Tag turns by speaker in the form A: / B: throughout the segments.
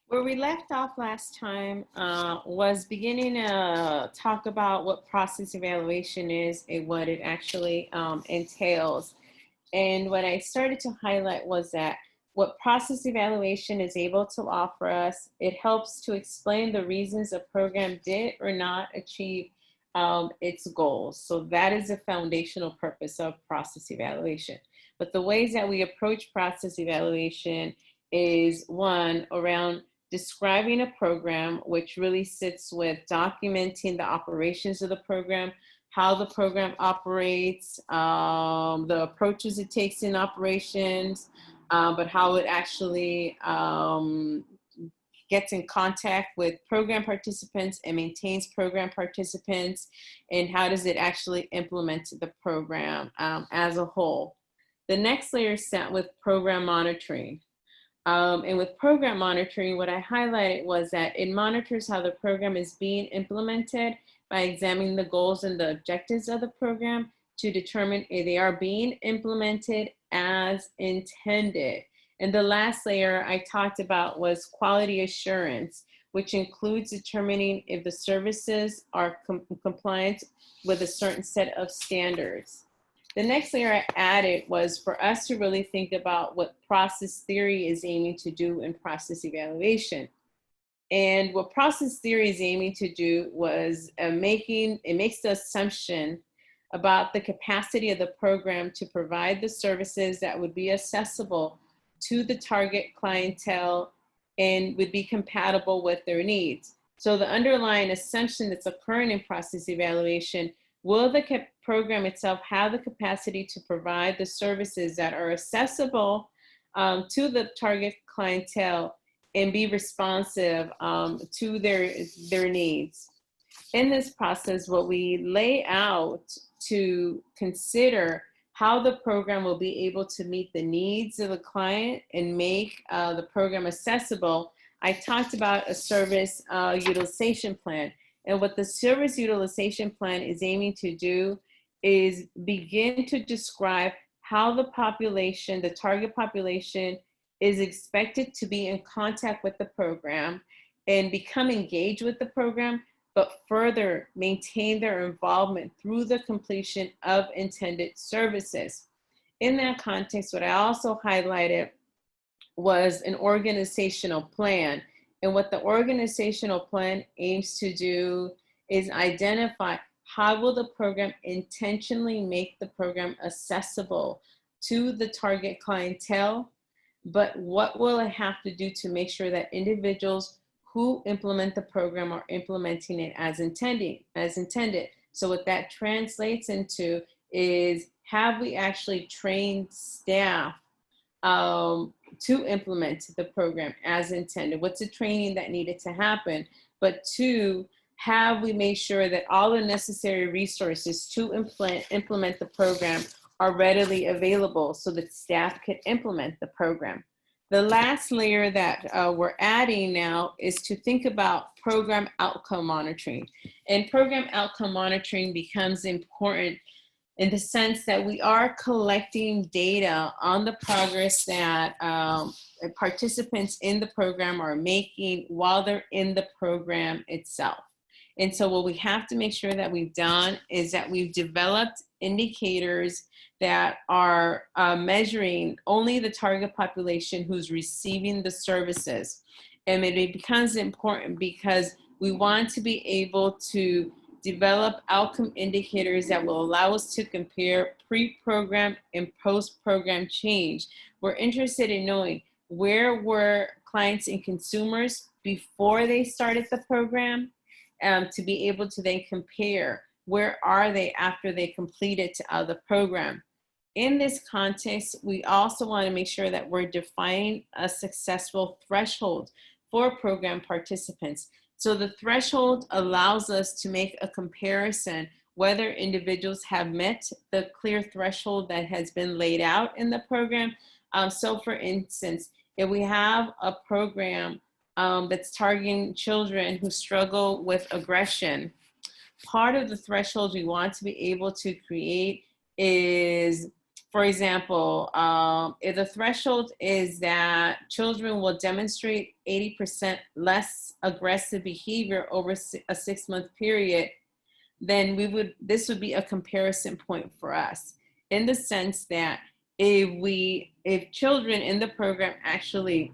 A: Where we left off last time was beginning to talk about what process evaluation is and what it actually entails. And what I started to highlight was that what process evaluation is able to offer us, it helps to explain the reasons a program did or not achieve its goals. So that is the foundational purpose of process evaluation. But the ways that we approach process evaluation is one, around describing a program, which really sits with documenting the operations of the program, how the program operates, the approaches it takes in operations, but how it actually gets in contact with program participants and maintains program participants, and how does it actually implement the program as a whole. The next layer is set with program monitoring. And with program monitoring, what I highlighted was that it monitors how the program is being implemented by examining the goals and the objectives of the program to determine if they are being implemented as intended. And the last layer I talked about was quality assurance, which includes determining if the services are compliant with a certain set of standards. The next layer I added was for us to really think about what process theory is aiming to do in process evaluation. And what process theory is aiming to do was it makes the assumption about the capacity of the program to provide the services that would be accessible to the target clientele and would be compatible with their needs. So the underlying assumption that's occurring in process evaluation, will the program itself have the capacity to provide the services that are accessible to the target clientele and be responsive to their needs? In this process, what we lay out to consider how the program will be able to meet the needs of the client and make the program accessible, I talked about a service utilization plan. And what the service utilization plan is aiming to do is begin to describe how the population, the target population, is expected to be in contact with the program and become engaged with the program, but further maintain their involvement through the completion of intended services. In that context, what I also highlighted was an organizational plan. And what the organizational plan aims to do is identify how will the program intentionally make the program accessible to the target clientele, but what will it have to do to make sure that individuals who implement the program are implementing it as intended. So what that translates into is, have we actually trained staff to implement the program as intended? What's the training that needed to happen? But two, have we made sure that all the necessary resources to implement the program are readily available so that staff could implement the program? The last layer that we're adding now is to think about program outcome monitoring. And program outcome monitoring becomes important in the sense that we are collecting data on the progress that participants in the program are making while they're in the program itself. And so what we have to make sure that we've done is that we've developed indicators that are measuring only the target population who's receiving the services. And it becomes important because we want to be able to develop outcome indicators that will allow us to compare pre-program and post-program change. We're interested in knowing, where were clients and consumers before they started the program, to be able to then compare where are they after they completed the program. In this context, we also want to make sure that we're defining a successful threshold for program participants. So the threshold allows us to make a comparison whether individuals have met the clear threshold that has been laid out in the program. So for instance, if we have a program that's targeting children who struggle with aggression, part of the threshold we want to be able to create is For example, if the threshold is that children will demonstrate 80% less aggressive behavior over a 6-month period, then this would be a comparison point for us, in the sense that if children in the program actually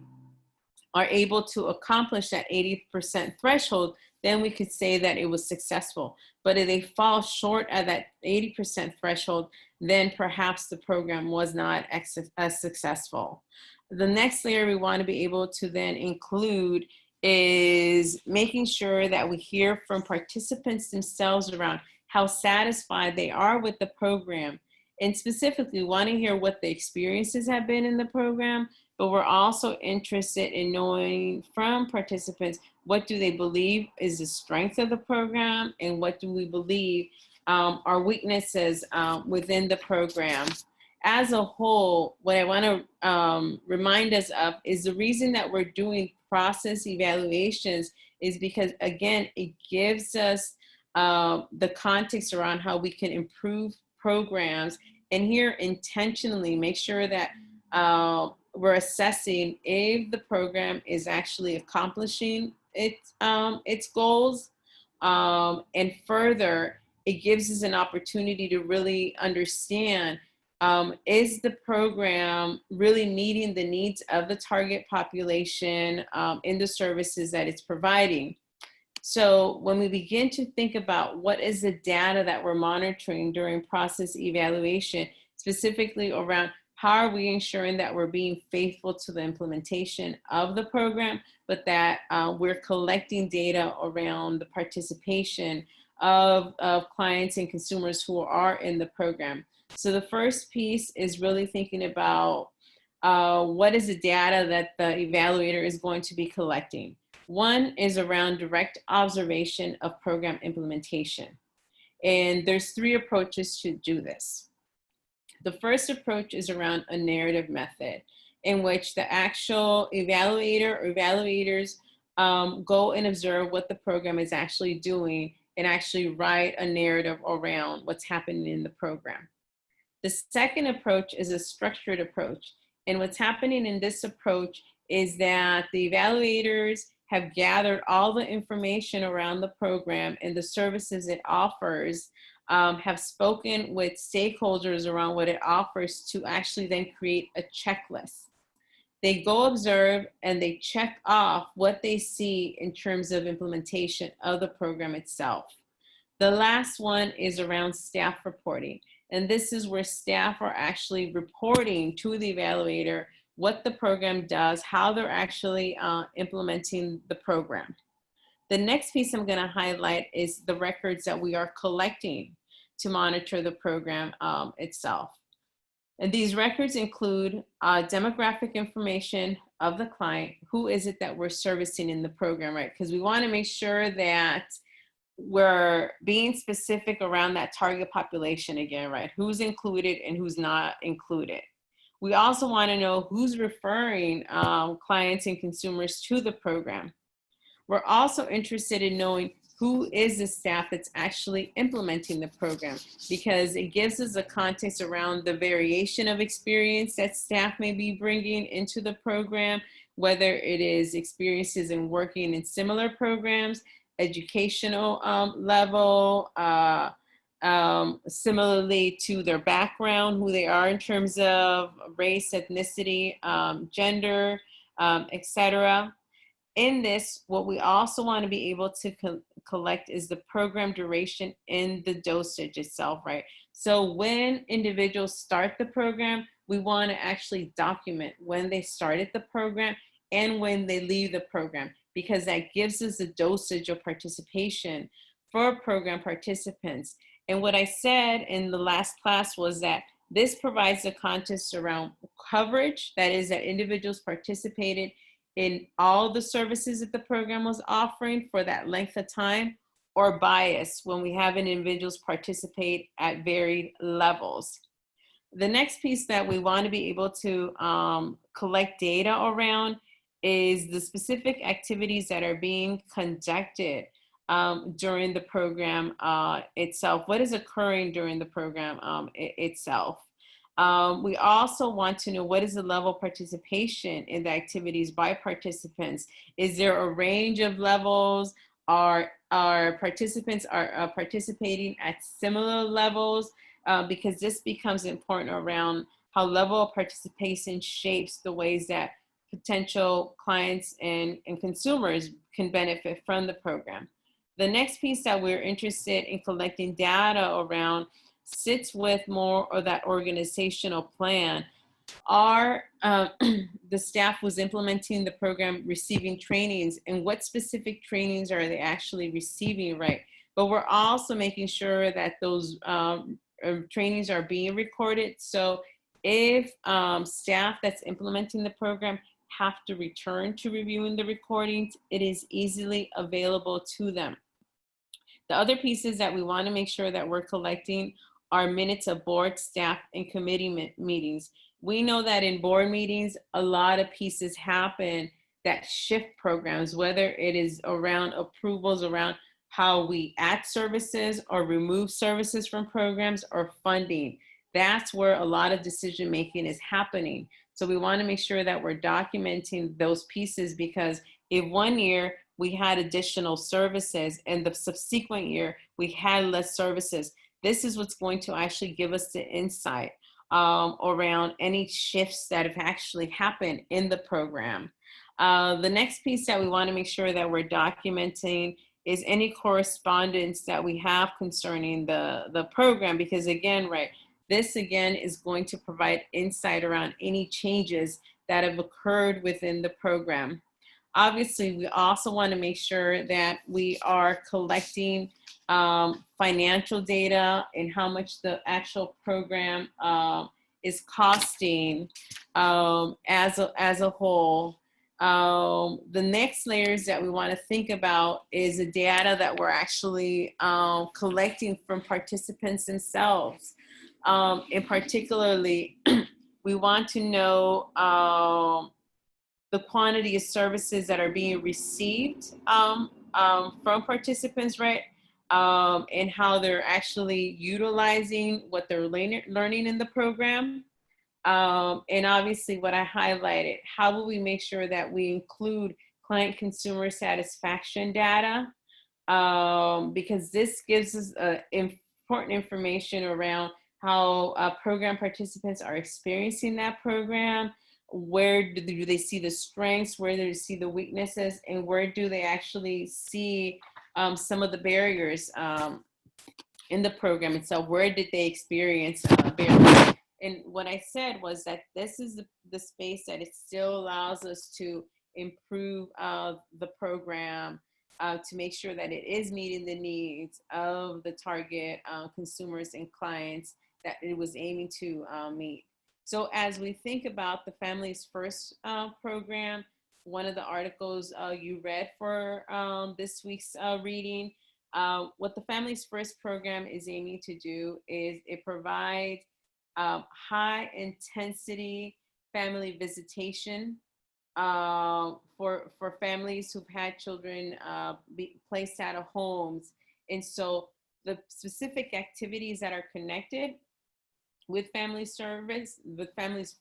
A: are able to accomplish that 80% threshold, then we could say that it was successful. But if they fall short of that 80% threshold, then perhaps the program was not as successful. The next layer we want to be able to then include is making sure that we hear from participants themselves around how satisfied they are with the program. And specifically, we want to hear what the experiences have been in the program, but we're also interested in knowing from participants, what do they believe is the strength of the program, and what do we believe are weaknesses within the program. As a whole, what I want to remind us of is the reason that we're doing process evaluations is because, again, it gives us the context around how we can improve programs, and here intentionally make sure that we're assessing if the program is actually accomplishing its goals, and further, it gives us an opportunity to really understand, is the program really meeting the needs of the target population in the services that it's providing? So when we begin to think about what is the data that we're monitoring during process evaluation, specifically around how are we ensuring that we're being faithful to the implementation of the program, but that we're collecting data around the participation of clients and consumers who are in the program. So the first piece is really thinking about what is the data that the evaluator is going to be collecting. One is around direct observation of program implementation. And there's 3 approaches to do this. The first approach is around a narrative method, in which the actual evaluator or evaluators go and observe what the program is actually doing and actually write a narrative around what's happening in the program. The second approach is a structured approach. And what's happening in this approach is that the evaluators have gathered all the information around the program and the services it offers, have spoken with stakeholders around what it offers to actually then create a checklist. They go observe and they check off what they see in terms of implementation of the program itself. The last one is around staff reporting. And this is where staff are actually reporting to the evaluator what the program does, how they're actually implementing the program. The next piece I'm going to highlight is the records that we are collecting to monitor the program itself. And these records include demographic information of the client. Who is it that we're servicing in the program, right? Because we want to make sure that we're being specific around that target population again, right? Who's included and who's not included. We also want to know who's referring clients and consumers to the program. We're also interested in knowing who is the staff that's actually implementing the program, because it gives us a context around the variation of experience that staff may be bringing into the program, whether it is experiences in working in similar programs, educational level, similarly to their background, who they are in terms of race, ethnicity, gender, etc. In this, what we also want to be able to collect is the program duration in the dosage itself, right? So when individuals start the program, we want to actually document when they started the program and when they leave the program, because that gives us a dosage of participation for program participants. And what I said in the last class was that this provides the context around coverage, that is, that individuals participated in all the services that the program was offering for that length of time, or bias when we have individuals participate at varied levels. The next piece that we want to be able to collect data around is the specific activities that are being conducted during the program itself. What is occurring during the program itself? We also want to know what is the level of participation in the activities by participants. Is there a range of levels? Are participants participating at similar levels? Because this becomes important around how level of participation shapes the ways that potential clients and consumers can benefit from the program. The next piece that we're interested in collecting data around sits with more of that organizational plan. Are the staff was implementing the program receiving trainings, and what specific trainings are they actually receiving, right? But we're also making sure that those trainings are being recorded. So if staff that's implementing the program have to return to reviewing the recordings, it is easily available to them. The other pieces that we want to make sure that we're collecting are minutes of board, staff, and committee meetings. We know that in board meetings, a lot of pieces happen that shift programs, whether it is around approvals, around how we add services or remove services from programs, or funding. That's where a lot of decision making is happening. So we want to make sure that we're documenting those pieces, because if one year we had additional services and the subsequent year we had less services, this is what's going to actually give us the insight around any shifts that have actually happened in the program. The next piece that we want to make sure that we're documenting is any correspondence that we have concerning the program, because again, right, this again is going to provide insight around any changes that have occurred within the program. Obviously, we also want to make sure that we are collecting financial data and how much the actual program is costing as a whole. The next layers that we want to think about is the data that we're actually collecting from participants themselves. And particularly, we want to know the quantity of services that are being received from participants, right? And how they're actually utilizing what they're learning in the program. And obviously what I highlighted, how will we make sure that we include client consumer satisfaction data? Because this gives us important information around how program participants are experiencing that program. Where do they see the strengths, where do they see the weaknesses, and where do they actually see some of the barriers in the program itself? Where did they experience barriers? And what I said was that this is the space that it still allows us to improve the program to make sure that it is meeting the needs of the target consumers and clients that it was aiming to meet. So as we think about the Families First program, one of the articles you read for this week's reading, what the Families First program is aiming to do is it provides high intensity family visitation for families who've had children be placed out of homes. And so the specific activities that are connected with Families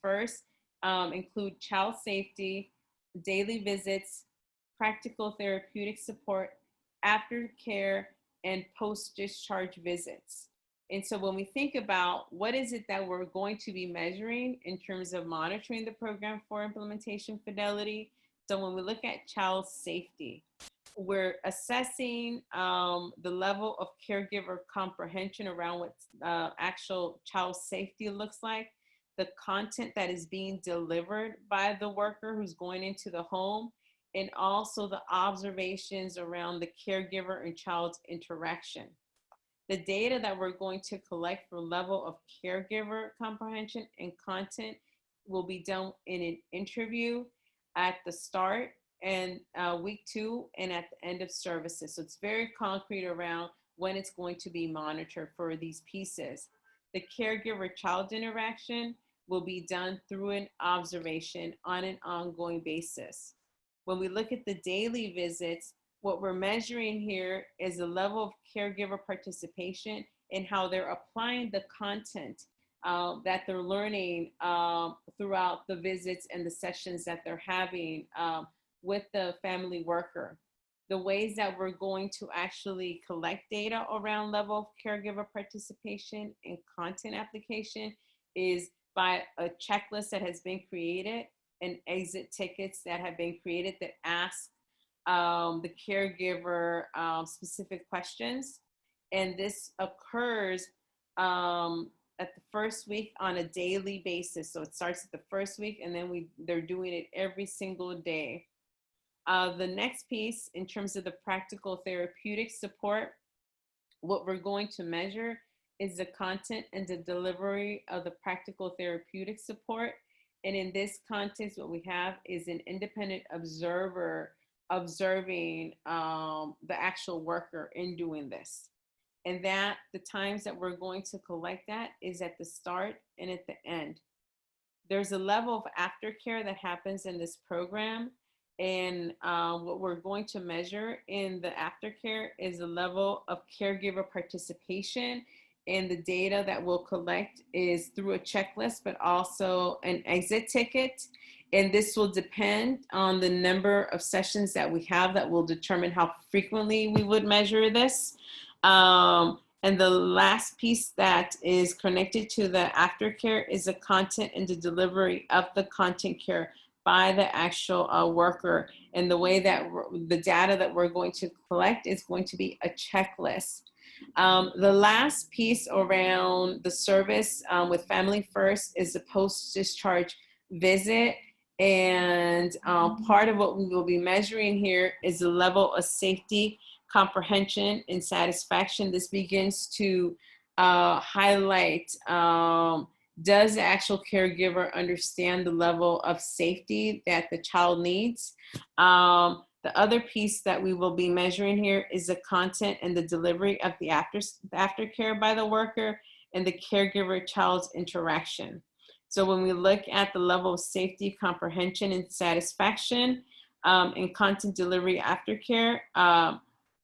A: First include child safety, daily visits, practical therapeutic support, aftercare, and post-discharge visits. And so when we think about what is it that we're going to be measuring in terms of monitoring the program for implementation fidelity, so when we look at child safety, we're assessing the level of caregiver comprehension around what actual child safety looks like, the content that is being delivered by the worker who's going into the home, and also the observations around the caregiver and child's interaction. The data that we're going to collect for level of caregiver comprehension and content will be done in an interview at the start and week 2 and at the end of services. So it's very concrete around when it's going to be monitored for these pieces. The caregiver-child interaction will be done through an observation on an ongoing basis. When we look at the daily visits, what we're measuring here is the level of caregiver participation and how they're applying the content that they're learning throughout the visits and the sessions that they're having with the family worker. The ways that we're going to actually collect data around level of caregiver participation and content application is by a checklist that has been created and exit tickets that have been created that ask the caregiver specific questions. And this occurs at the first week on a daily basis. So it starts at the first week, and then they're doing it every single day. The next piece, in terms of the practical therapeutic support, what we're going to measure is the content and the delivery of the practical therapeutic support. And in this context, what we have is an independent observer observing the actual worker in doing this. And that the times that we're going to collect that is at the start and at the end. There's a level of aftercare that happens in this program. And what we're going to measure in the aftercare is the level of caregiver participation. And the data that we'll collect is through a checklist, but also an exit ticket. And this will depend on the number of sessions that we have that will determine how frequently we would measure this. And the last piece that is connected to the aftercare is the content and the delivery of the content care by the actual worker. And the way that the data that we're going to collect is going to be a checklist. The last piece around the service with Family First is the post-discharge visit. And part of what we will be measuring here is the level of safety, comprehension, and satisfaction. This begins to highlight, does the actual caregiver understand the level of safety that the child needs? The other piece that we will be measuring here is the content and the delivery of the aftercare by the worker and the caregiver-child's interaction. So when we look at the level of safety, comprehension, and satisfaction in content delivery aftercare,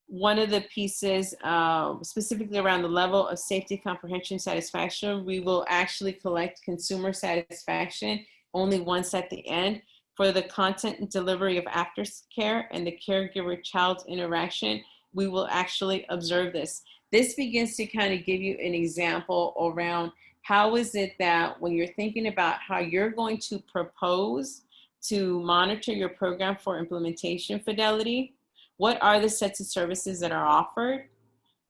A: one of the pieces specifically around the level of safety, comprehension, satisfaction, we will actually collect consumer satisfaction only once at the end. For the content and delivery of aftercare and the caregiver-child interaction, we will actually observe this. This begins to kind of give you an example around how is it that when you're thinking about how you're going to propose to monitor your program for implementation fidelity, what are the sets of services that are offered?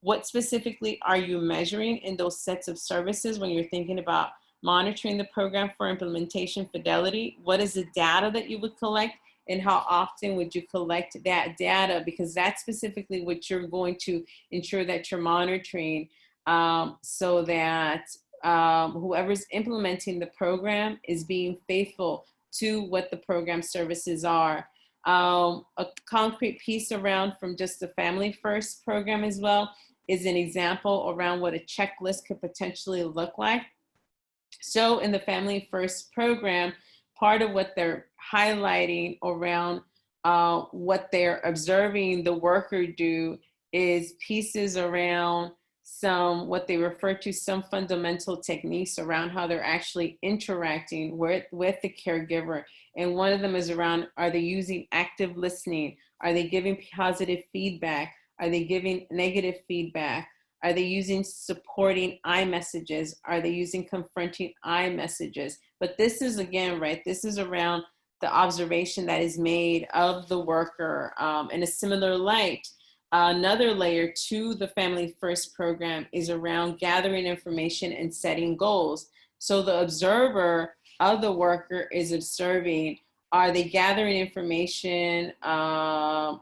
A: What specifically are you measuring in those sets of services when you're thinking about monitoring the program for implementation fidelity? What is the data that you would collect, and how often would you collect that data? Because that's specifically what you're going to ensure that you're monitoring so that whoever's implementing the program is being faithful to what the program services are. A concrete piece around from just the Family First program as well is an example around what a checklist could potentially look like. So in the Family First program, part of what they're highlighting around what they're observing the worker do is pieces around some, what they refer to, some fundamental techniques around how they're actually interacting with the caregiver. And one of them is around, are they using active listening? Are they giving positive feedback? Are they giving negative feedback? Are they using supporting I messages? Are they using confronting I messages? But this is, again, right, this is around the observation that is made of the worker in a similar light. Another layer to the Family First program is around gathering information and setting goals. So the observer of the worker is observing, are they gathering information and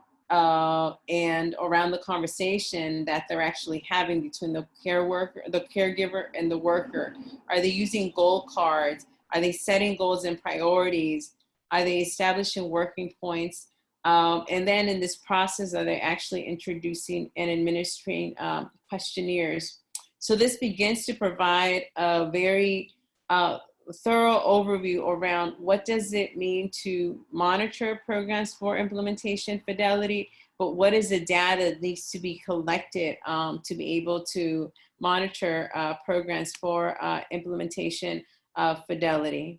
A: around the conversation that they're actually having between the caregiver and the worker? Are they using goal cards? Are they setting goals and priorities? Are they establishing working points? And then in this process, are they actually introducing and administering questionnaires? So this begins to provide a very thorough overview around what does it mean to monitor programs for implementation fidelity, but what is the data that needs to be collected to be able to monitor programs for implementation of fidelity.